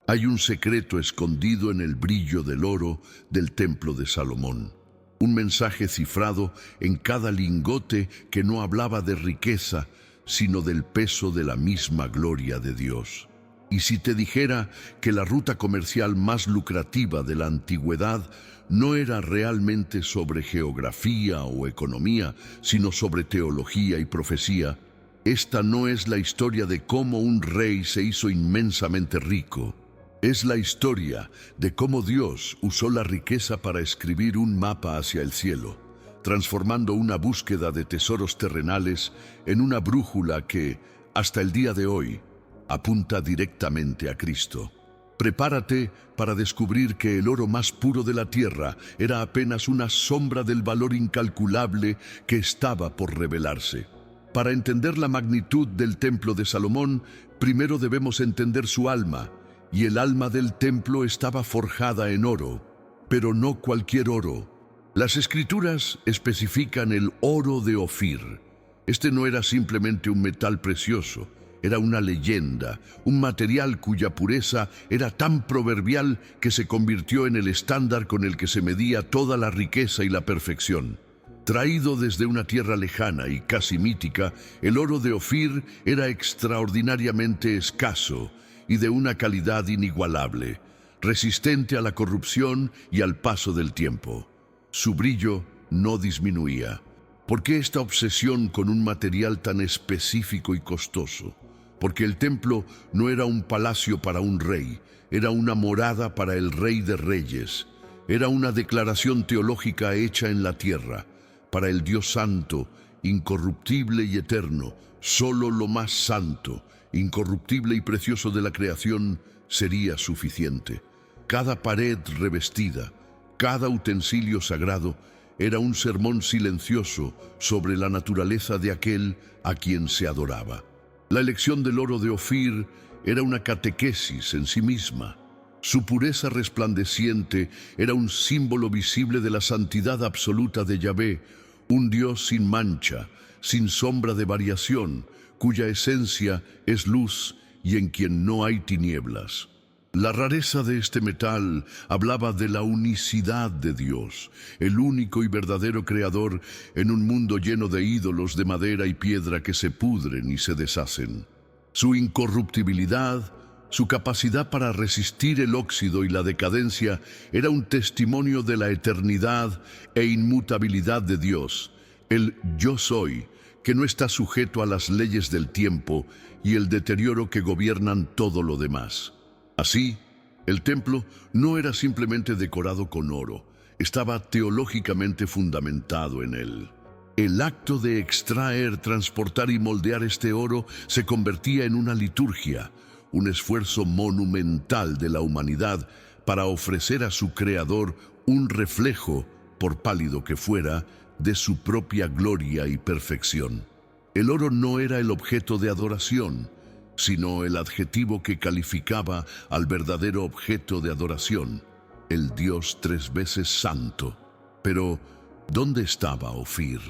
Hay un secreto escondido en el brillo del oro del templo de Salomón. Un mensaje cifrado en cada lingote que no hablaba de riqueza, sino del peso de la misma gloria de Dios. Y si te dijera que la ruta comercial más lucrativa de la antigüedad no era realmente sobre geografía o economía, sino sobre teología y profecía, esta no es la historia de cómo un rey se hizo inmensamente rico. Es la historia de cómo Dios usó la riqueza para escribir un mapa hacia el cielo, transformando una búsqueda de tesoros terrenales en una brújula que, hasta el día de hoy, apunta directamente a Cristo. Prepárate para descubrir que el oro más puro de la tierra era apenas una sombra del valor incalculable que estaba por revelarse. Para entender la magnitud del templo de Salomón, primero debemos entender su alma, y el alma del templo estaba forjada en oro, pero no cualquier oro. Las Escrituras especifican el oro de Ofir. Este no era simplemente un metal precioso, era una leyenda, un material cuya pureza era tan proverbial que se convirtió en el estándar con el que se medía toda la riqueza y la perfección. Traído desde una tierra lejana y casi mítica, el oro de Ofir era extraordinariamente escaso y de una calidad inigualable, resistente a la corrupción y al paso del tiempo. Su brillo no disminuía. ¿Por qué esta obsesión con un material tan específico y costoso? Porque el templo no era un palacio para un rey, era una morada para el Rey de Reyes. Era una declaración teológica hecha en la tierra, para el Dios santo, incorruptible y eterno. Solo lo más santo, incorruptible y precioso de la creación sería suficiente. Cada pared revestida, cada utensilio sagrado, era un sermón silencioso sobre la naturaleza de aquel a quien se adoraba. La elección del oro de Ofir era una catequesis en sí misma. Su pureza resplandeciente era un símbolo visible de la santidad absoluta de Yahvé, un Dios sin mancha, sin sombra de variación, cuya esencia es luz y en quien no hay tinieblas. La rareza de este metal hablaba de la unicidad de Dios, el único y verdadero creador en un mundo lleno de ídolos de madera y piedra que se pudren y se deshacen. Su incorruptibilidad, su capacidad para resistir el óxido y la decadencia era un testimonio de la eternidad e inmutabilidad de Dios, el Yo Soy, que no está sujeto a las leyes del tiempo y el deterioro que gobiernan todo lo demás. Así, el templo no era simplemente decorado con oro, estaba teológicamente fundamentado en él. El acto de extraer, transportar y moldear este oro se convertía en una liturgia, un esfuerzo monumental de la humanidad para ofrecer a su Creador un reflejo, por pálido que fuera, de su propia gloria y perfección. El oro no era el objeto de adoración, sino el adjetivo que calificaba al verdadero objeto de adoración, el Dios tres veces santo. Pero, ¿dónde estaba Ofir?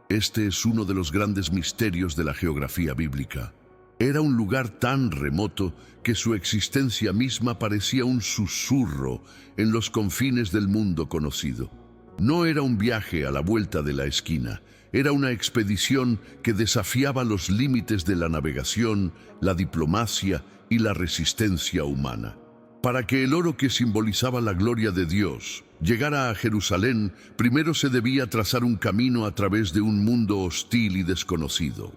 Este es uno de los grandes misterios de la geografía bíblica. Era un lugar tan remoto que su existencia misma parecía un susurro en los confines del mundo conocido. No era un viaje a la vuelta de la esquina, era una expedición que desafiaba los límites de la navegación, la diplomacia y la resistencia humana. Para que el oro que simbolizaba la gloria de Dios llegara a Jerusalén, primero se debía trazar un camino a través de un mundo hostil y desconocido.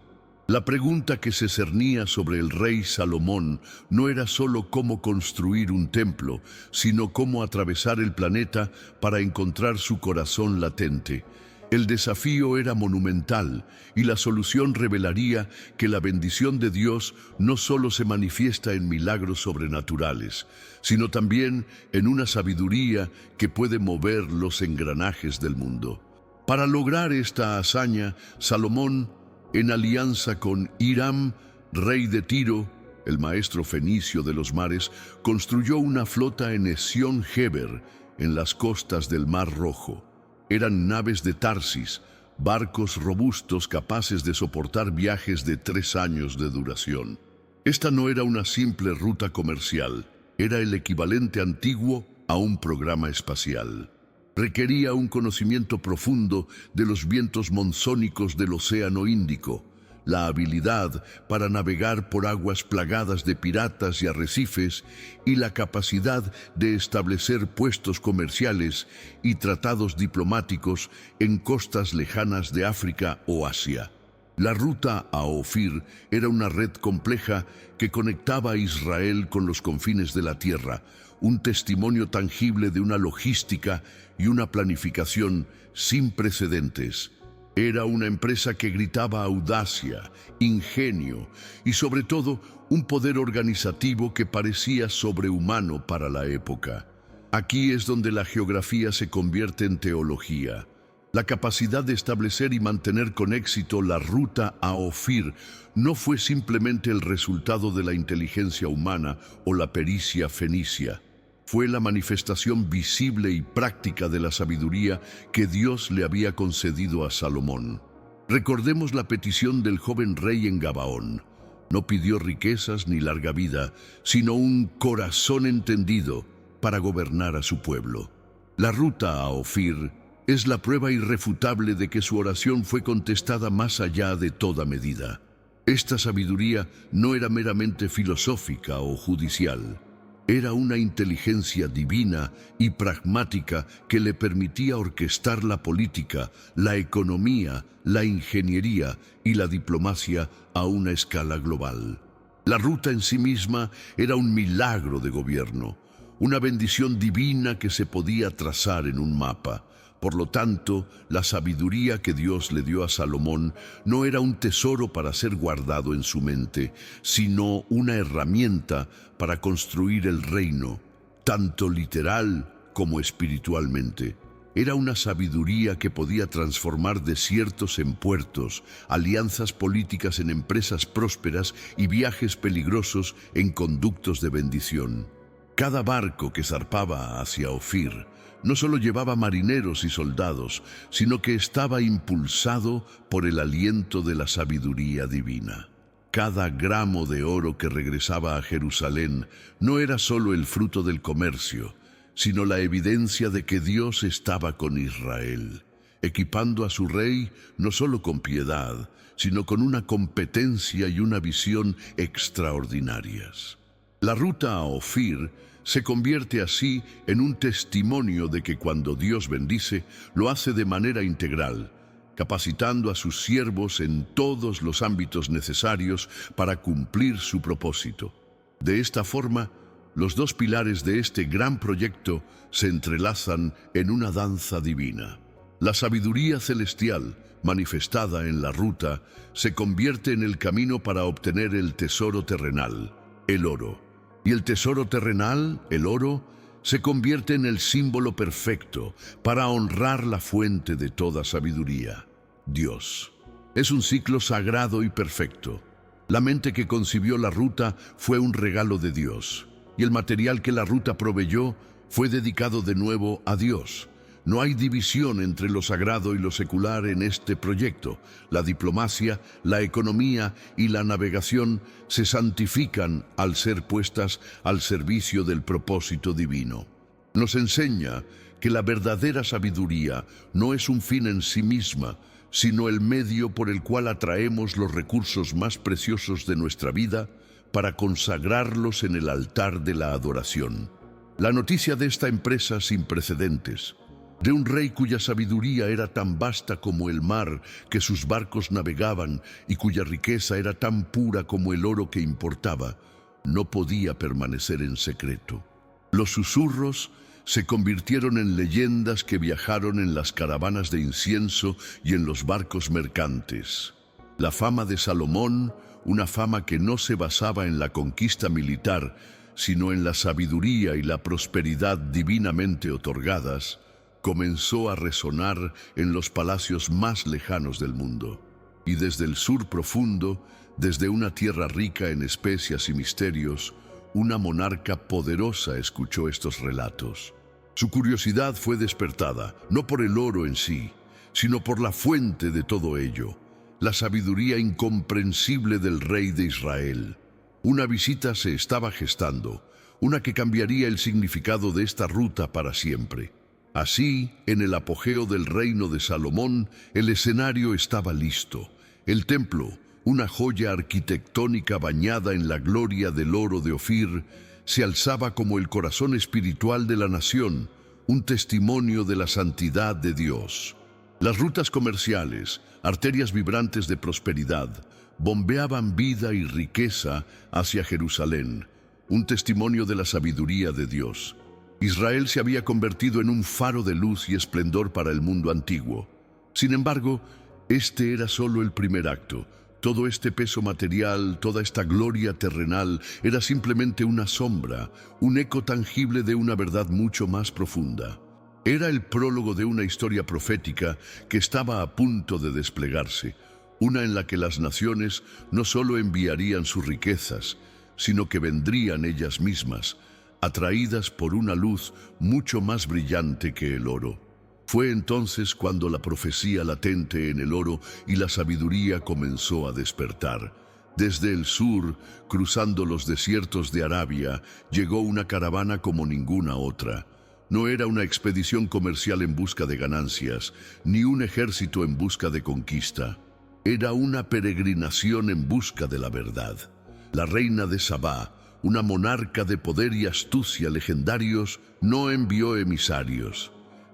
La pregunta que se cernía sobre el rey Salomón no era solo cómo construir un templo, sino cómo atravesar el planeta para encontrar su corazón latente. El desafío era monumental y la solución revelaría que la bendición de Dios no solo se manifiesta en milagros sobrenaturales, sino también en una sabiduría que puede mover los engranajes del mundo. Para lograr esta hazaña, Salomón, en alianza con Hiram, rey de Tiro, el maestro fenicio de los mares, construyó una flota en Esión-Geber, en las costas del Mar Rojo. Eran naves de Tarsis, barcos robustos capaces de soportar viajes de 3 años de duración. Esta no era una simple ruta comercial, Era el equivalente antiguo a un programa espacial. Requería un conocimiento profundo de los vientos monzónicos del Océano Índico, la habilidad para navegar por aguas plagadas de piratas y arrecifes y la capacidad de establecer puestos comerciales y tratados diplomáticos en costas lejanas de África o Asia. La ruta a Ofir era una red compleja que conectaba a Israel con los confines de la tierra, un testimonio tangible de una logística y una planificación sin precedentes. Era una empresa que gritaba audacia, ingenio y sobre todo un poder organizativo que parecía sobrehumano para la época. Aquí es donde la geografía se convierte en teología. La capacidad de establecer y mantener con éxito la ruta a Ofir no fue simplemente el resultado de la inteligencia humana o la pericia fenicia. Fue la manifestación visible y práctica de la sabiduría que Dios le había concedido a Salomón. Recordemos la petición del joven rey en Gabaón. No pidió riquezas ni larga vida, sino un corazón entendido para gobernar a su pueblo. La ruta a Ofir es la prueba irrefutable de que su oración fue contestada más allá de toda medida. Esta sabiduría no era meramente filosófica o judicial. Era una inteligencia divina y pragmática que le permitía orquestar la política, la economía, la ingeniería y la diplomacia a una escala global. La ruta en sí misma era un milagro de gobierno, una bendición divina que se podía trazar en un mapa. Por lo tanto, la sabiduría que Dios le dio a Salomón no era un tesoro para ser guardado en su mente, sino una herramienta para construir el reino, tanto literal como espiritualmente. Era una sabiduría que podía transformar desiertos en puertos, alianzas políticas en empresas prósperas y viajes peligrosos en conductos de bendición. Cada barco que zarpaba hacia Ofir no solo llevaba marineros y soldados, sino que estaba impulsado por el aliento de la sabiduría divina. Cada gramo de oro que regresaba a Jerusalén no era solo el fruto del comercio, sino la evidencia de que Dios estaba con Israel, equipando a su rey no solo con piedad, sino con una competencia y una visión extraordinarias. La ruta a Ofir se convierte así en un testimonio de que cuando Dios bendice, lo hace de manera integral, capacitando a sus siervos en todos los ámbitos necesarios para cumplir su propósito. De esta forma, los dos pilares de este gran proyecto se entrelazan en una danza divina. La sabiduría celestial, manifestada en la ruta, se convierte en el camino para obtener el tesoro terrenal, el oro. Y el tesoro terrenal, el oro, se convierte en el símbolo perfecto para honrar la fuente de toda sabiduría, Dios. Es un ciclo sagrado y perfecto. La mente que concibió la ruta fue un regalo de Dios, y el material que la ruta proveyó fue dedicado de nuevo a Dios. No hay división entre lo sagrado y lo secular en este proyecto. La diplomacia, la economía y la navegación se santifican al ser puestas al servicio del propósito divino. Nos enseña que la verdadera sabiduría no es un fin en sí misma, sino el medio por el cual atraemos los recursos más preciosos de nuestra vida para consagrarlos en el altar de la adoración. La noticia de esta empresa sin precedentes, de un rey cuya sabiduría era tan vasta como el mar que sus barcos navegaban y cuya riqueza era tan pura como el oro que importaba, no podía permanecer en secreto. Los susurros se convirtieron en leyendas que viajaron en las caravanas de incienso y en los barcos mercantes. La fama de Salomón, una fama que no se basaba en la conquista militar, sino en la sabiduría y la prosperidad divinamente otorgadas, comenzó a resonar en los palacios más lejanos del mundo. Y desde el sur profundo, desde una tierra rica en especias y misterios, una monarca poderosa escuchó estos relatos. Su curiosidad fue despertada, no por el oro en sí, sino por la fuente de todo ello, la sabiduría incomprensible del rey de Israel. Una visita se estaba gestando, una que cambiaría el significado de esta ruta para siempre. Así, en el apogeo del reino de Salomón, el escenario estaba listo. El templo, una joya arquitectónica bañada en la gloria del oro de Ofir, se alzaba como el corazón espiritual de la nación, un testimonio de la santidad de Dios. Las rutas comerciales, arterias vibrantes de prosperidad, bombeaban vida y riqueza hacia Jerusalén, un testimonio de la sabiduría de Dios. Israel se había convertido en un faro de luz y esplendor para el mundo antiguo. Sin embargo, este era solo el primer acto. Todo este peso material, toda esta gloria terrenal, era simplemente una sombra, un eco tangible de una verdad mucho más profunda. Era el prólogo de una historia profética que estaba a punto de desplegarse, una en la que las naciones no solo enviarían sus riquezas, sino que vendrían ellas mismas, atraídas por una luz mucho más brillante que el oro. Fue entonces cuando la profecía latente en el oro y la sabiduría comenzó a despertar. Desde el sur, cruzando los desiertos de Arabia, llegó una caravana como ninguna otra. No era una expedición comercial en busca de ganancias, ni un ejército en busca de conquista. Era una peregrinación en busca de la verdad. La reina de Sabá, una monarca de poder y astucia legendarios, no envió emisarios.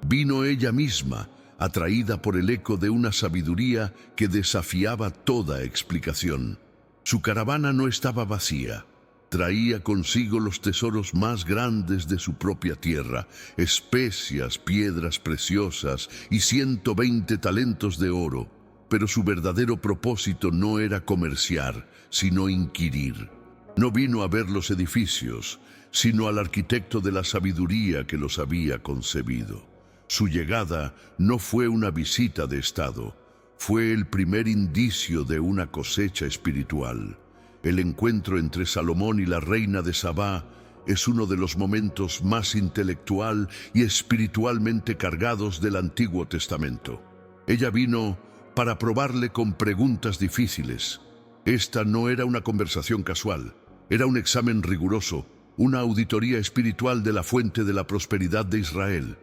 Vino ella misma, atraída por el eco de una sabiduría que desafiaba toda explicación. Su caravana no estaba vacía. Traía consigo los tesoros más grandes de su propia tierra, especias, piedras preciosas y 120 talentos de oro. Pero su verdadero propósito no era comerciar, sino inquirir. No vino a ver los edificios, sino al arquitecto de la sabiduría que los había concebido. Su llegada no fue una visita de estado, fue el primer indicio de una cosecha espiritual. El encuentro entre Salomón y la reina de Sabá es uno de los momentos más intelectual y espiritualmente cargados del Antiguo Testamento. Ella vino para probarle con preguntas difíciles. Esta no era una conversación casual, era un examen riguroso, una auditoría espiritual de la fuente de la prosperidad de Israel.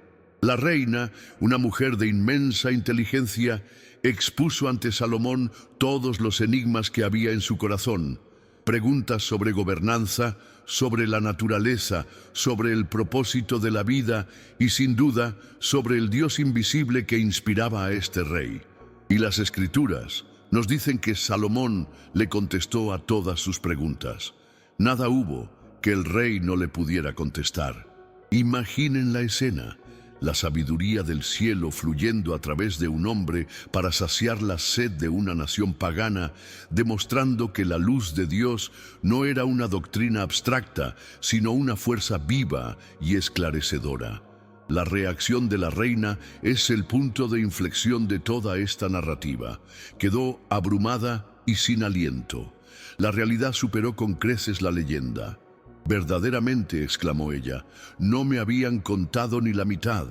La reina, una mujer de inmensa inteligencia, expuso ante Salomón todos los enigmas que había en su corazón. Preguntas sobre gobernanza, sobre la naturaleza, sobre el propósito de la vida y, sin duda, sobre el Dios invisible que inspiraba a este rey. Y las Escrituras nos dicen que Salomón le contestó a todas sus preguntas. Nada hubo que el rey no le pudiera contestar. Imaginen la escena. La sabiduría del cielo fluyendo a través de un hombre para saciar la sed de una nación pagana, demostrando que la luz de Dios no era una doctrina abstracta, sino una fuerza viva y esclarecedora. La reacción de la reina es el punto de inflexión de toda esta narrativa. Quedó abrumada y sin aliento. La realidad superó con creces la leyenda. «Verdaderamente», exclamó ella, «no me habían contado ni la mitad.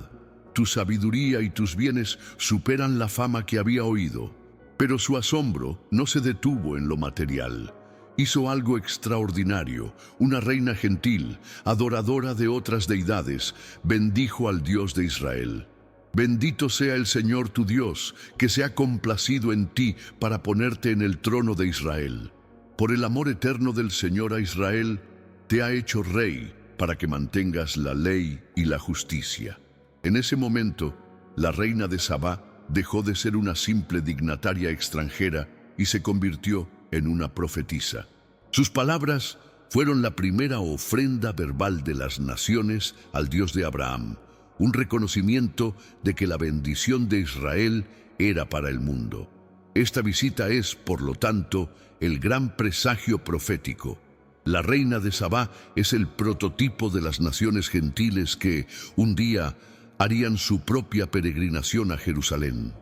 Tu sabiduría y tus bienes superan la fama que había oído». Pero su asombro no se detuvo en lo material. Hizo algo extraordinario. Una reina gentil, adoradora de otras deidades, bendijo al Dios de Israel. «Bendito sea el Señor tu Dios, que se ha complacido en ti para ponerte en el trono de Israel. Por el amor eterno del Señor a Israel, te ha hecho rey para que mantengas la ley y la justicia». En ese momento, la reina de Sabá dejó de ser una simple dignataria extranjera y se convirtió en una profetisa. Sus palabras fueron la primera ofrenda verbal de las naciones al Dios de Abraham, un reconocimiento de que la bendición de Israel era para el mundo. Esta visita es, por lo tanto, el gran presagio profético. La reina de Sabá es el prototipo de las naciones gentiles que, un día, harían su propia peregrinación a Jerusalén.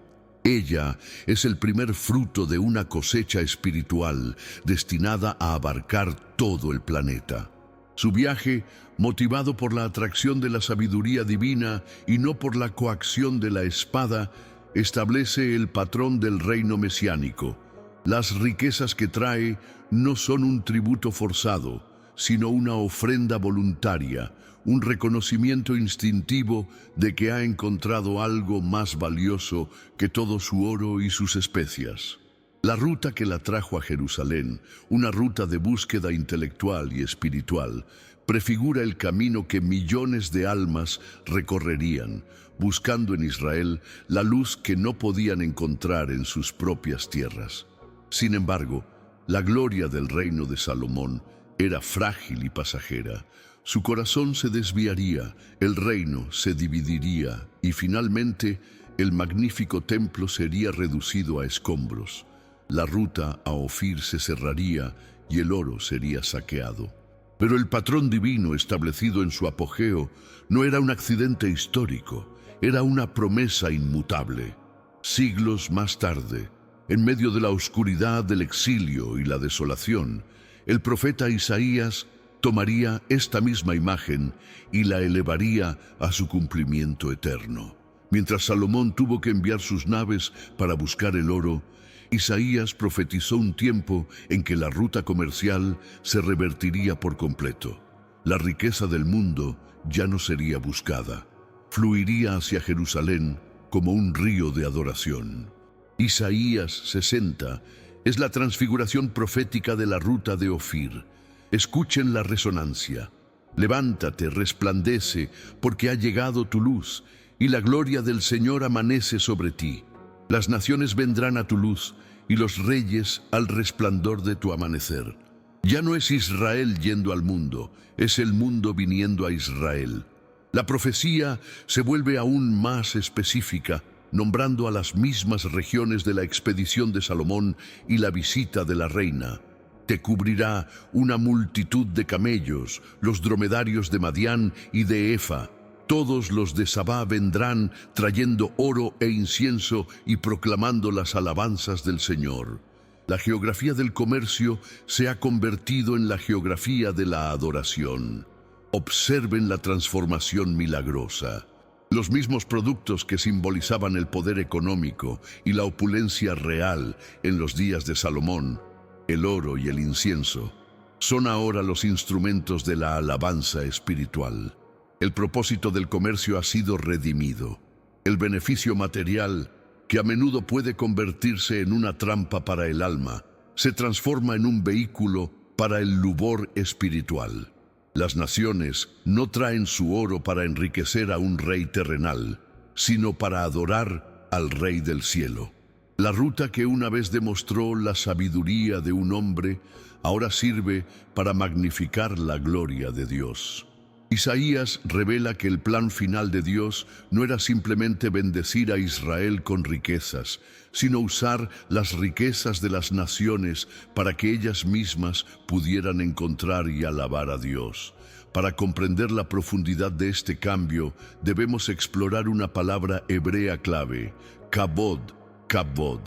Ella es el primer fruto de una cosecha espiritual destinada a abarcar todo el planeta. Su viaje, motivado por la atracción de la sabiduría divina y no por la coacción de la espada, establece el patrón del reino mesiánico. Las riquezas que trae no son un tributo forzado, sino una ofrenda voluntaria, un reconocimiento instintivo de que ha encontrado algo más valioso que todo su oro y sus especias. La ruta que la trajo a Jerusalén, una ruta de búsqueda intelectual y espiritual, prefigura el camino que millones de almas recorrerían, buscando en Israel la luz que no podían encontrar en sus propias tierras. Sin embargo, la gloria del reino de Salomón era frágil y pasajera. Su corazón se desviaría, el reino se dividiría y finalmente el magnífico templo sería reducido a escombros. La ruta a Ofir se cerraría y el oro sería saqueado. Pero el patrón divino establecido en su apogeo no era un accidente histórico, era una promesa inmutable. Siglos más tarde, en medio de la oscuridad del exilio y la desolación, el profeta Isaías tomaría esta misma imagen y la elevaría a su cumplimiento eterno. Mientras Salomón tuvo que enviar sus naves para buscar el oro, Isaías profetizó un tiempo en que la ruta comercial se revertiría por completo. La riqueza del mundo ya no sería buscada. Fluiría hacia Jerusalén como un río de adoración. Isaías 60 es la transfiguración profética de la ruta de Ofir. Escuchen la resonancia. Levántate, resplandece, porque ha llegado tu luz, y la gloria del Señor amanece sobre ti. Las naciones vendrán a tu luz, y los reyes al resplandor de tu amanecer. Ya no es Israel yendo al mundo, es el mundo viniendo a Israel. La profecía se vuelve aún más específica, nombrando a las mismas regiones de la expedición de Salomón y la visita de la reina. Te cubrirá una multitud de camellos, los dromedarios de Madián y de Efa. Todos los de Sabá vendrán trayendo oro e incienso y proclamando las alabanzas del Señor. La geografía del comercio se ha convertido en la geografía de la adoración. Observen la transformación milagrosa. Los mismos productos que simbolizaban el poder económico y la opulencia real en los días de Salomón, el oro y el incienso, son ahora los instrumentos de la alabanza espiritual. El propósito del comercio ha sido redimido. El beneficio material, que a menudo puede convertirse en una trampa para el alma, se transforma en un vehículo para el lubor espiritual. Las naciones no traen su oro para enriquecer a un rey terrenal, sino para adorar al Rey del cielo. La ruta que una vez demostró la sabiduría de un hombre, ahora sirve para magnificar la gloria de Dios. Isaías revela que el plan final de Dios no era simplemente bendecir a Israel con riquezas, sino usar las riquezas de las naciones para que ellas mismas pudieran encontrar y alabar a Dios. Para comprender la profundidad de este cambio, debemos explorar una palabra hebrea clave, kabod. Kabod.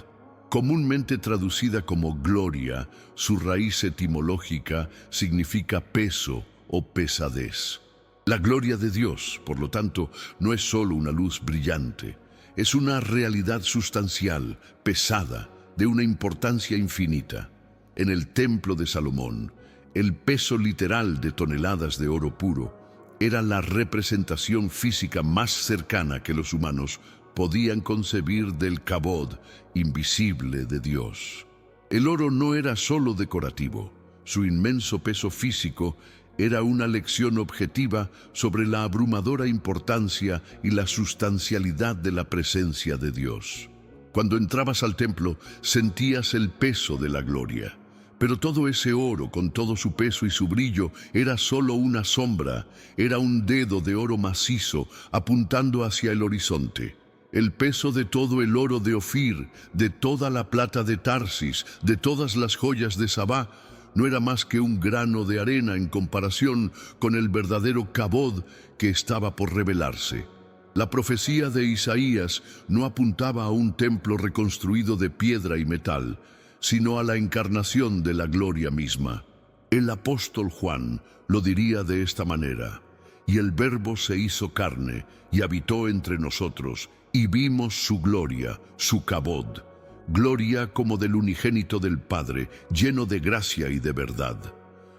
Comúnmente traducida como gloria, su raíz etimológica significa peso o pesadez. La gloria de Dios, por lo tanto, no es solo una luz brillante, es una realidad sustancial, pesada, de una importancia infinita. En el templo de Salomón, el peso literal de toneladas de oro puro era la representación física más cercana que los humanos podían concebir del kabod invisible de Dios. El oro no era solo decorativo, su inmenso peso físico era una lección objetiva sobre la abrumadora importancia y la sustancialidad de la presencia de Dios. Cuando entrabas al templo, sentías el peso de la gloria. Pero todo ese oro, con todo su peso y su brillo, era solo una sombra, era un dedo de oro macizo apuntando hacia el horizonte. El peso de todo el oro de Ofir, de toda la plata de Tarsis, de todas las joyas de Sabá, no era más que un grano de arena en comparación con el verdadero kabod que estaba por revelarse. La profecía de Isaías no apuntaba a un templo reconstruido de piedra y metal, sino a la encarnación de la gloria misma. El apóstol Juan lo diría de esta manera: y el Verbo se hizo carne y habitó entre nosotros, y vimos su gloria, su kabod, gloria como del unigénito del Padre, lleno de gracia y de verdad.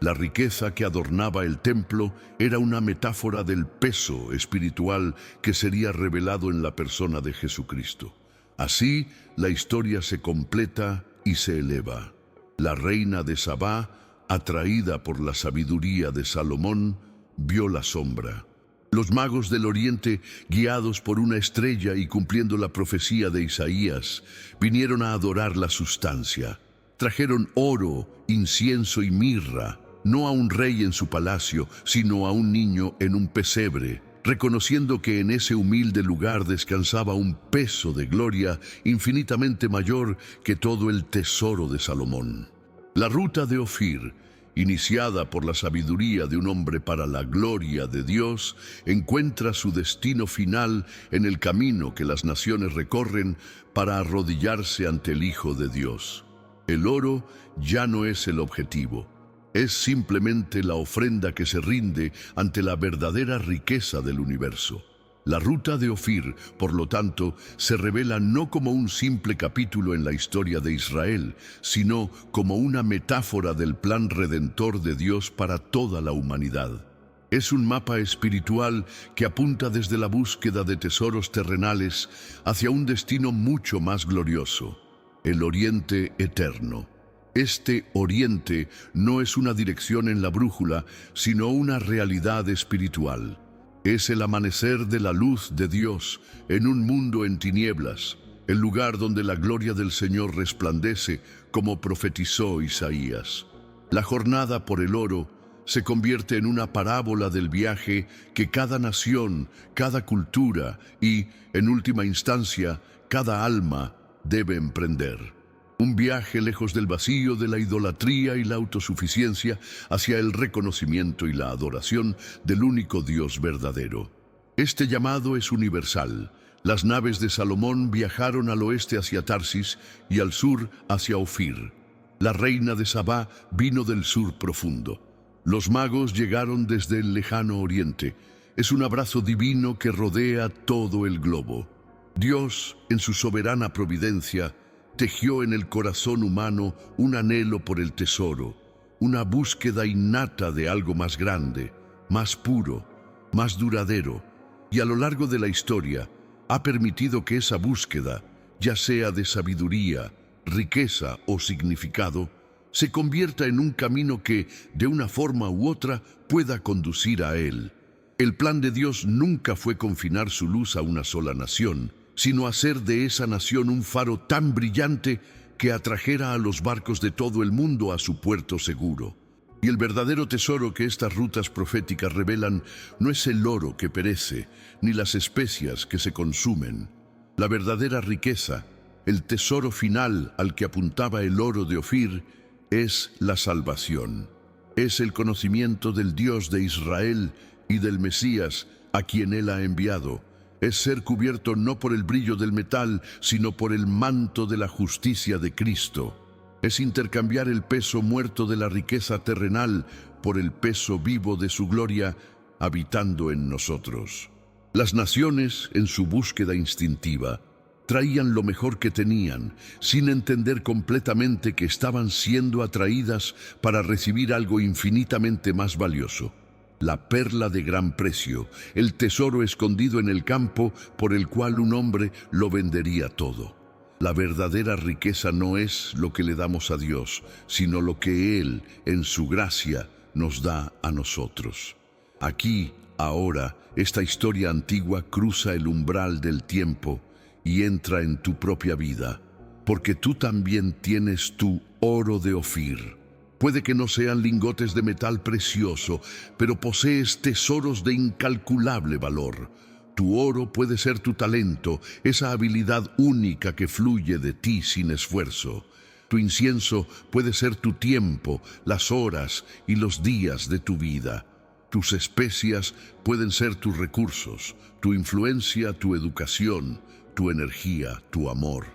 La riqueza que adornaba el templo era una metáfora del peso espiritual que sería revelado en la persona de Jesucristo. Así, la historia se completa y se eleva. La reina de Sabá, atraída por la sabiduría de Salomón, vio la sombra. Los magos del Oriente, guiados por una estrella y cumpliendo la profecía de Isaías, vinieron a adorar la sustancia. Trajeron oro, incienso y mirra, no a un rey en su palacio, sino a un niño en un pesebre, reconociendo que en ese humilde lugar descansaba un peso de gloria infinitamente mayor que todo el tesoro de Salomón. La ruta de Ofir, iniciada por la sabiduría de un hombre para la gloria de Dios, encuentra su destino final en el camino que las naciones recorren para arrodillarse ante el Hijo de Dios. El oro ya no es el objetivo. Es simplemente la ofrenda que se rinde ante la verdadera riqueza del universo. La ruta de Ofir, por lo tanto, se revela no como un simple capítulo en la historia de Israel, sino como una metáfora del plan redentor de Dios para toda la humanidad. Es un mapa espiritual que apunta desde la búsqueda de tesoros terrenales hacia un destino mucho más glorioso, el Oriente eterno. Este Oriente no es una dirección en la brújula, sino una realidad espiritual. Es el amanecer de la luz de Dios en un mundo en tinieblas, el lugar donde la gloria del Señor resplandece, como profetizó Isaías. La jornada por el oro se convierte en una parábola del viaje que cada nación, cada cultura y, en última instancia, cada alma debe emprender. Un viaje lejos del vacío de la idolatría y la autosuficiencia hacia el reconocimiento y la adoración del único Dios verdadero. Este llamado es universal. Las naves de Salomón viajaron al oeste hacia Tarsis y al sur hacia Ofir. La reina de Sabá vino del sur profundo. Los magos llegaron desde el lejano oriente. Es un abrazo divino que rodea todo el globo. Dios, en su soberana providencia, tejió en el corazón humano un anhelo por el tesoro, una búsqueda innata de algo más grande, más puro, más duradero, y a lo largo de la historia ha permitido que esa búsqueda, ya sea de sabiduría, riqueza o significado, se convierta en un camino que, de una forma u otra, pueda conducir a él. El plan de Dios nunca fue confinar su luz a una sola nación, sino hacer de esa nación un faro tan brillante que atrajera a los barcos de todo el mundo a su puerto seguro. Y el verdadero tesoro que estas rutas proféticas revelan no es el oro que perece, ni las especias que se consumen. La verdadera riqueza, el tesoro final al que apuntaba el oro de Ofir, es la salvación. Es el conocimiento del Dios de Israel y del Mesías a quien Él ha enviado. Es ser cubierto no por el brillo del metal, sino por el manto de la justicia de Cristo. Es intercambiar el peso muerto de la riqueza terrenal por el peso vivo de su gloria, habitando en nosotros. Las naciones, en su búsqueda instintiva, traían lo mejor que tenían, sin entender completamente que estaban siendo atraídas para recibir algo infinitamente más valioso. La perla de gran precio, el tesoro escondido en el campo por el cual un hombre lo vendería todo. La verdadera riqueza no es lo que le damos a Dios, sino lo que Él, en su gracia, nos da a nosotros. Aquí, ahora, esta historia antigua cruza el umbral del tiempo y entra en tu propia vida, porque tú también tienes tu oro de Ofir. Puede que no sean lingotes de metal precioso, pero posees tesoros de incalculable valor. Tu oro puede ser tu talento, esa habilidad única que fluye de ti sin esfuerzo. Tu incienso puede ser tu tiempo, las horas y los días de tu vida. Tus especias pueden ser tus recursos, tu influencia, tu educación, tu energía, tu amor.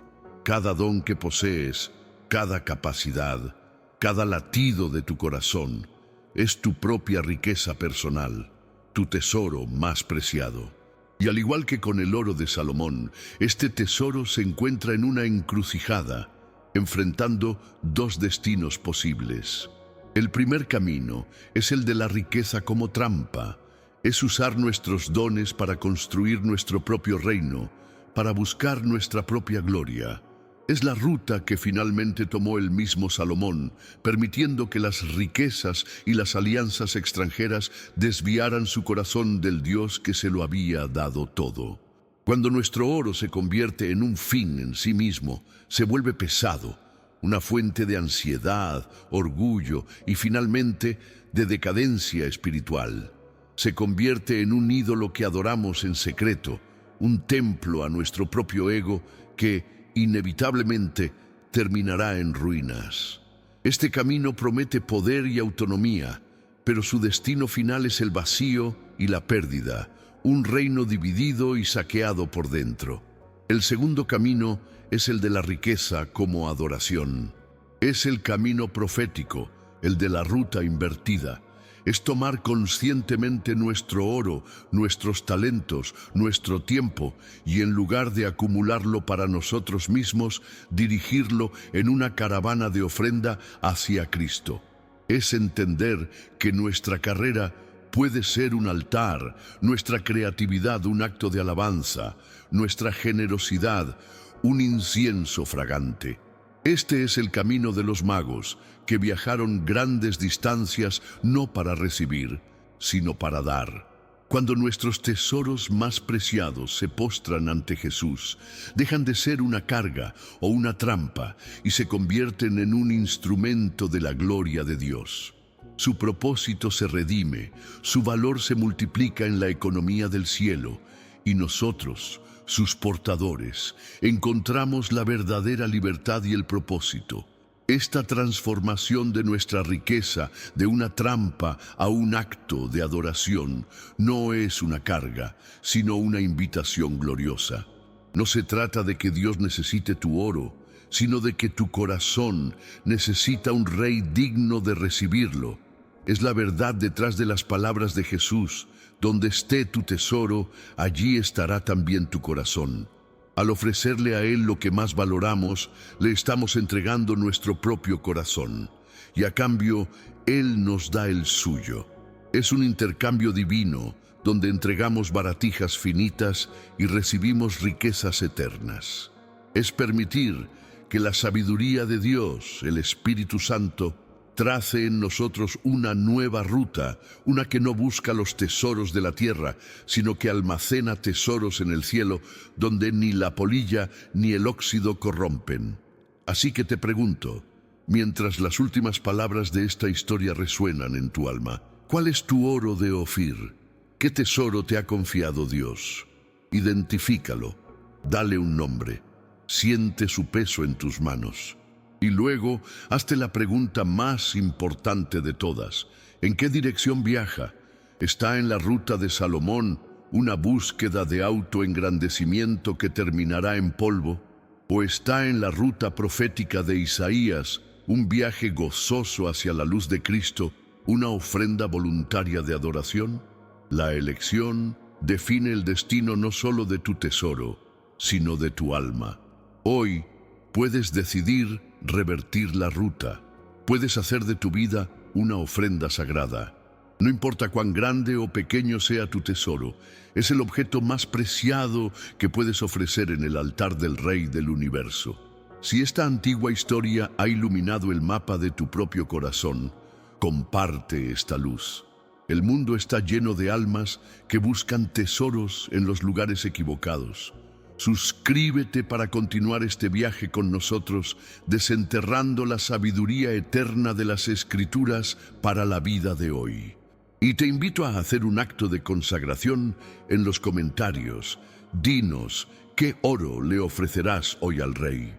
Cada don que posees, cada capacidad, cada latido de tu corazón es tu propia riqueza personal, tu tesoro más preciado. Y al igual que con el oro de Salomón, este tesoro se encuentra en una encrucijada, enfrentando dos destinos posibles. El primer camino es el de la riqueza como trampa. Es usar nuestros dones para construir nuestro propio reino, para buscar nuestra propia gloria. Es la ruta que finalmente tomó el mismo Salomón, permitiendo que las riquezas y las alianzas extranjeras desviaran su corazón del Dios que se lo había dado todo. Cuando nuestro oro se convierte en un fin en sí mismo, se vuelve pesado, una fuente de ansiedad, orgullo y finalmente de decadencia espiritual. Se convierte en un ídolo que adoramos en secreto, un templo a nuestro propio ego que, inevitablemente, terminará en ruinas. Este camino promete poder y autonomía, pero su destino final es el vacío y la pérdida, un reino dividido y saqueado por dentro. El segundo camino es el de la riqueza como adoración. Es el camino profético, el de la ruta invertida. Es tomar conscientemente nuestro oro, nuestros talentos, nuestro tiempo y en lugar de acumularlo para nosotros mismos, dirigirlo en una caravana de ofrenda hacia Cristo. Es entender que nuestra carrera puede ser un altar, nuestra creatividad un acto de alabanza, nuestra generosidad un incienso fragante. Este es el camino de los magos, que viajaron grandes distancias no para recibir, sino para dar. Cuando nuestros tesoros más preciados se postran ante Jesús, dejan de ser una carga o una trampa y se convierten en un instrumento de la gloria de Dios. Su propósito se redime, su valor se multiplica en la economía del cielo y nosotros, sus portadores, encontramos la verdadera libertad y el propósito. Esta transformación de nuestra riqueza de una trampa a un acto de adoración no es una carga, sino una invitación gloriosa. No se trata de que Dios necesite tu oro, sino de que tu corazón necesita un rey digno de recibirlo. Es la verdad detrás de las palabras de Jesús: donde esté tu tesoro, allí estará también tu corazón. Al ofrecerle a Él lo que más valoramos, le estamos entregando nuestro propio corazón, y a cambio, Él nos da el suyo. Es un intercambio divino, donde entregamos baratijas finitas y recibimos riquezas eternas. Es permitir que la sabiduría de Dios, el Espíritu Santo, trace en nosotros una nueva ruta, una que no busca los tesoros de la tierra, sino que almacena tesoros en el cielo, donde ni la polilla ni el óxido corrompen. Así que te pregunto, mientras las últimas palabras de esta historia resuenan en tu alma, ¿cuál es tu oro de Ofir? ¿Qué tesoro te ha confiado Dios? Identifícalo, dale un nombre, siente su peso en tus manos. Y luego, hazte la pregunta más importante de todas: ¿en qué dirección viaja? ¿Está en la ruta de Salomón, una búsqueda de autoengrandecimiento que terminará en polvo? ¿O está en la ruta profética de Isaías, un viaje gozoso hacia la luz de Cristo, una ofrenda voluntaria de adoración? La elección define el destino no solo de tu tesoro, sino de tu alma. Hoy puedes decidir revertir la ruta. Puedes hacer de tu vida una ofrenda sagrada. No importa cuán grande o pequeño sea tu tesoro, es el objeto más preciado que puedes ofrecer en el altar del Rey del Universo. Si esta antigua historia ha iluminado el mapa de tu propio corazón, comparte esta luz. El mundo está lleno de almas que buscan tesoros en los lugares equivocados. Suscríbete para continuar este viaje con nosotros, desenterrando la sabiduría eterna de las Escrituras para la vida de hoy. Y te invito a hacer un acto de consagración en los comentarios. Dinos, ¿qué oro le ofrecerás hoy al Rey?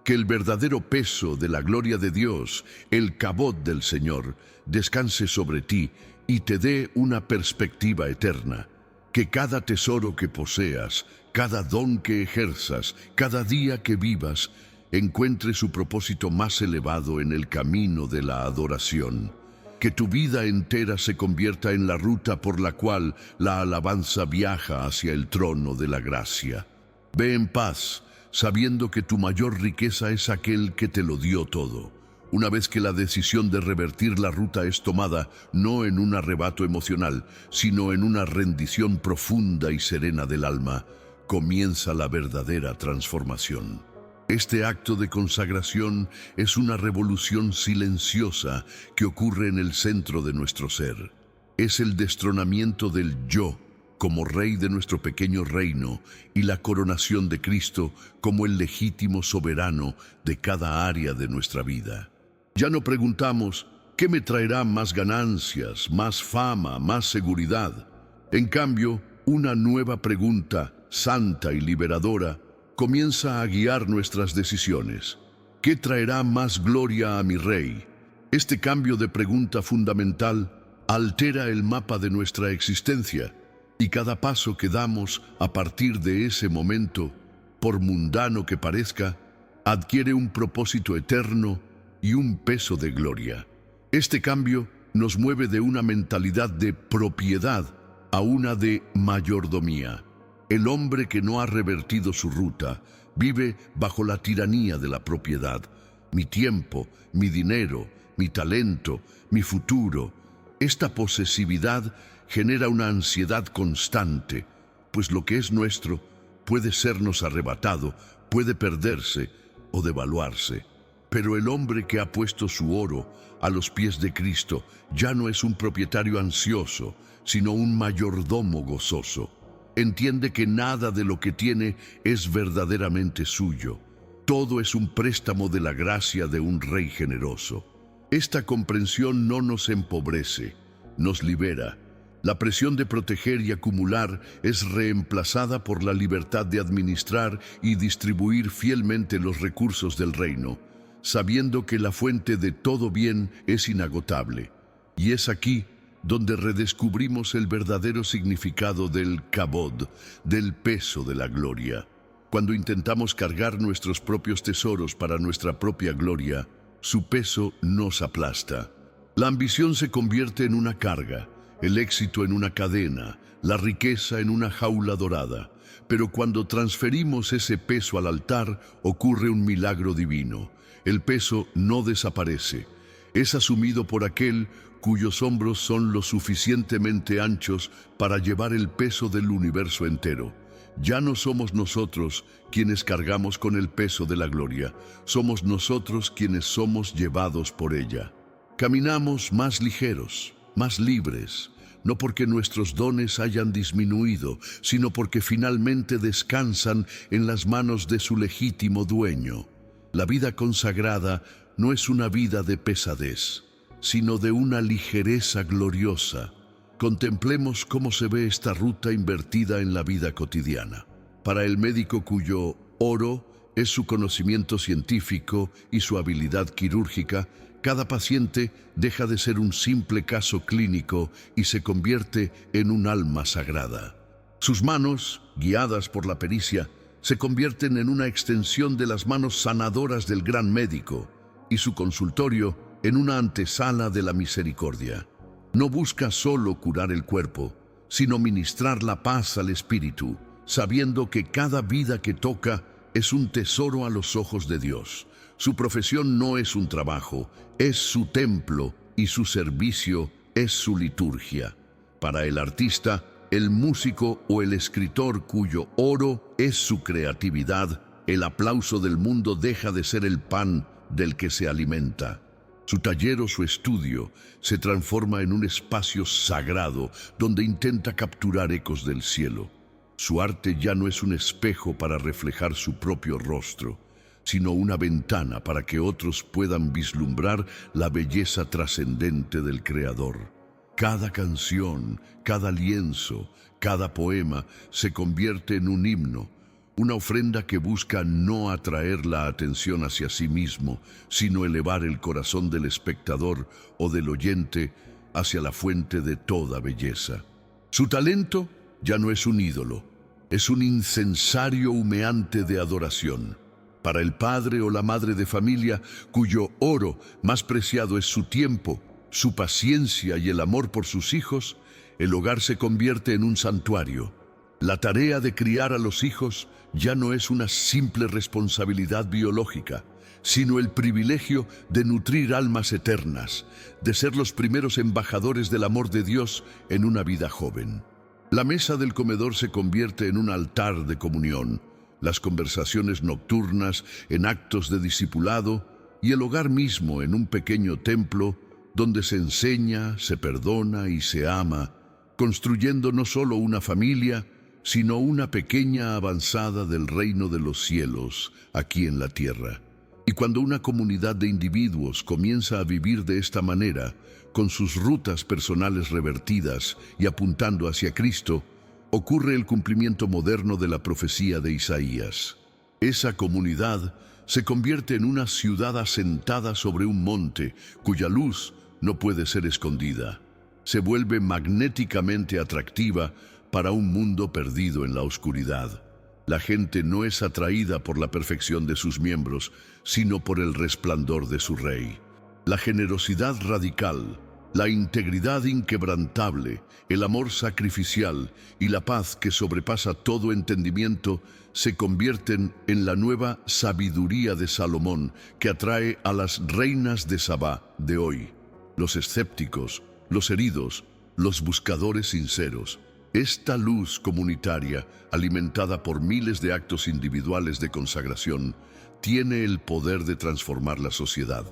Que el verdadero peso de la gloria de Dios, el cabot del Señor, descanse sobre ti y te dé una perspectiva eterna. Que cada tesoro que poseas, cada don que ejerzas, cada día que vivas, encuentre su propósito más elevado en el camino de la adoración. Que tu vida entera se convierta en la ruta por la cual la alabanza viaja hacia el trono de la gracia. Ve en paz, sabiendo que tu mayor riqueza es aquel que te lo dio todo. Una vez que la decisión de revertir la ruta es tomada, no en un arrebato emocional, sino en una rendición profunda y serena del alma, comienza la verdadera transformación. Este acto de consagración es una revolución silenciosa que ocurre en el centro de nuestro ser. Es el destronamiento del yo como rey de nuestro pequeño reino y la coronación de Cristo como el legítimo soberano de cada área de nuestra vida. Ya no preguntamos, ¿qué me traerá más ganancias, más fama, más seguridad? En cambio, una nueva pregunta, santa y liberadora, comienza a guiar nuestras decisiones. ¿Qué traerá más gloria a mi rey? Este cambio de pregunta fundamental altera el mapa de nuestra existencia y cada paso que damos a partir de ese momento, por mundano que parezca, adquiere un propósito eterno y un peso de gloria. Este cambio nos mueve de una mentalidad de propiedad a una de mayordomía. El hombre que no ha revertido su ruta vive bajo la tiranía de la propiedad. Mi tiempo, mi dinero, mi talento, mi futuro. Esta posesividad genera una ansiedad constante, pues lo que es nuestro puede sernos arrebatado, puede perderse o devaluarse. Pero el hombre que ha puesto su oro a los pies de Cristo ya no es un propietario ansioso, sino un mayordomo gozoso. Entiende que nada de lo que tiene es verdaderamente suyo. Todo es un préstamo de la gracia de un rey generoso. Esta comprensión no nos empobrece, nos libera. La presión de proteger y acumular es reemplazada por la libertad de administrar y distribuir fielmente los recursos del reino, sabiendo que la fuente de todo bien es inagotable. Y es aquí donde redescubrimos el verdadero significado del kabod, del peso de la gloria. Cuando intentamos cargar nuestros propios tesoros para nuestra propia gloria, su peso nos aplasta. La ambición se convierte en una carga, el éxito en una cadena, la riqueza en una jaula dorada. Pero cuando transferimos ese peso al altar, ocurre un milagro divino. El peso no desaparece. Es asumido por aquel cuyos hombros son lo suficientemente anchos para llevar el peso del universo entero. Ya no somos nosotros quienes cargamos con el peso de la gloria, somos nosotros quienes somos llevados por ella. Caminamos más ligeros, más libres, no porque nuestros dones hayan disminuido, sino porque finalmente descansan en las manos de su legítimo dueño. La vida consagrada no es una vida de pesadez, sino de una ligereza gloriosa. Contemplemos cómo se ve esta ruta invertida en la vida cotidiana. Para el médico cuyo oro es su conocimiento científico y su habilidad quirúrgica, cada paciente deja de ser un simple caso clínico y se convierte en un alma sagrada. Sus manos, guiadas por la pericia, se convierten en una extensión de las manos sanadoras del gran médico y su consultorio en una antesala de la misericordia. No busca solo curar el cuerpo, sino ministrar la paz al espíritu, sabiendo que cada vida que toca es un tesoro a los ojos de Dios. Su profesión no es un trabajo, es su templo y su servicio es su liturgia. Para el artista, el músico o el escritor cuyo oro es su creatividad, el aplauso del mundo deja de ser el pan del que se alimenta. Su taller o su estudio se transforma en un espacio sagrado donde intenta capturar ecos del cielo. Su arte ya no es un espejo para reflejar su propio rostro, sino una ventana para que otros puedan vislumbrar la belleza trascendente del Creador. Cada canción, cada lienzo, cada poema se convierte en un himno, una ofrenda que busca no atraer la atención hacia sí mismo, sino elevar el corazón del espectador o del oyente hacia la fuente de toda belleza. Su talento ya no es un ídolo, es un incensario humeante de adoración. Para el padre o la madre de familia, cuyo oro más preciado es su tiempo, su paciencia y el amor por sus hijos, el hogar se convierte en un santuario. La tarea de criar a los hijos ya no es una simple responsabilidad biológica, sino el privilegio de nutrir almas eternas, de ser los primeros embajadores del amor de Dios en una vida joven. La mesa del comedor se convierte en un altar de comunión, las conversaciones nocturnas en actos de discipulado y el hogar mismo en un pequeño templo donde se enseña, se perdona y se ama, construyendo no solo una familia, sino una pequeña avanzada del reino de los cielos aquí en la tierra. Y cuando una comunidad de individuos comienza a vivir de esta manera, con sus rutas personales revertidas y apuntando hacia Cristo, ocurre el cumplimiento moderno de la profecía de Isaías. Esa comunidad se convierte en una ciudad asentada sobre un monte, cuya luz no puede ser escondida. Se vuelve magnéticamente atractiva para un mundo perdido en la oscuridad. La gente no es atraída por la perfección de sus miembros, sino por el resplandor de su Rey. La generosidad radical, la integridad inquebrantable, el amor sacrificial y la paz que sobrepasa todo entendimiento se convierten en la nueva sabiduría de Salomón que atrae a las reinas de Sabá de hoy, los escépticos, los heridos, los buscadores sinceros. Esta luz comunitaria, alimentada por miles de actos individuales de consagración, tiene el poder de transformar la sociedad.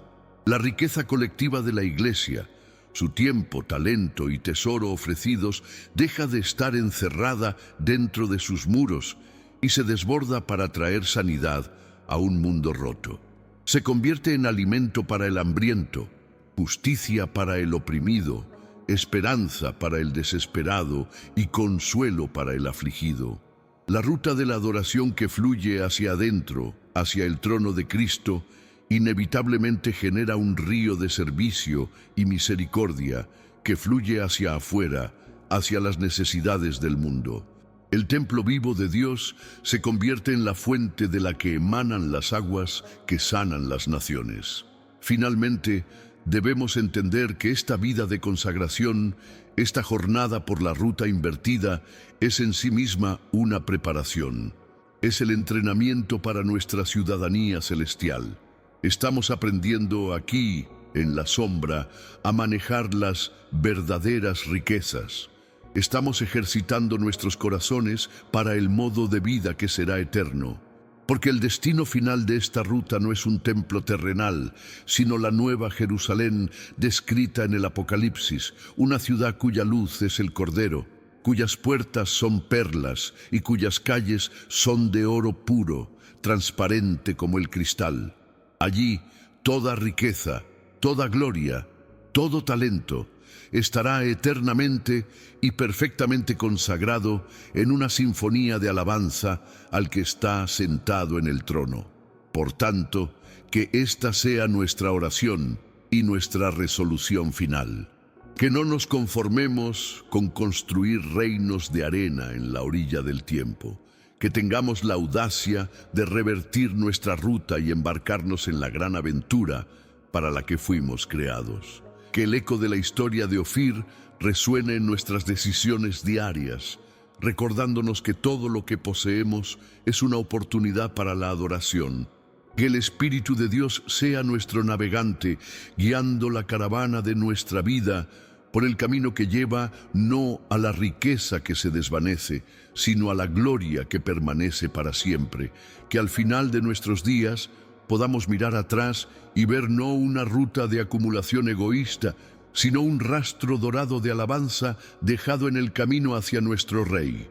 La riqueza colectiva de la Iglesia, su tiempo, talento y tesoro ofrecidos, deja de estar encerrada dentro de sus muros y se desborda para traer sanidad a un mundo roto. Se convierte en alimento para el hambriento, justicia para el oprimido, esperanza para el desesperado y consuelo para el afligido. La ruta de la adoración que fluye hacia adentro, hacia el trono de Cristo, inevitablemente genera un río de servicio y misericordia que fluye hacia afuera, hacia las necesidades del mundo. El templo vivo de Dios se convierte en la fuente de la que emanan las aguas que sanan las naciones. Finalmente, debemos entender que esta vida de consagración, esta jornada por la ruta invertida, es en sí misma una preparación. Es el entrenamiento para nuestra ciudadanía celestial. Estamos aprendiendo aquí, en la sombra, a manejar las verdaderas riquezas. Estamos ejercitando nuestros corazones para el modo de vida que será eterno. Porque el destino final de esta ruta no es un templo terrenal, sino la nueva Jerusalén descrita en el Apocalipsis, una ciudad cuya luz es el Cordero, cuyas puertas son perlas y cuyas calles son de oro puro, transparente como el cristal. Allí toda riqueza, toda gloria, todo talento estará eternamente y perfectamente consagrado en una sinfonía de alabanza al que está sentado en el trono. Por tanto, que esta sea nuestra oración y nuestra resolución final. Que no nos conformemos con construir reinos de arena en la orilla del tiempo. Que tengamos la audacia de revertir nuestra ruta y embarcarnos en la gran aventura para la que fuimos creados. Que el eco de la historia de Ofir resuene en nuestras decisiones diarias, recordándonos que todo lo que poseemos es una oportunidad para la adoración. Que el Espíritu de Dios sea nuestro navegante, guiando la caravana de nuestra vida por el camino que lleva no a la riqueza que se desvanece, sino a la gloria que permanece para siempre. Que al final de nuestros días podamos mirar atrás y ver no una ruta de acumulación egoísta, sino un rastro dorado de alabanza dejado en el camino hacia nuestro Rey.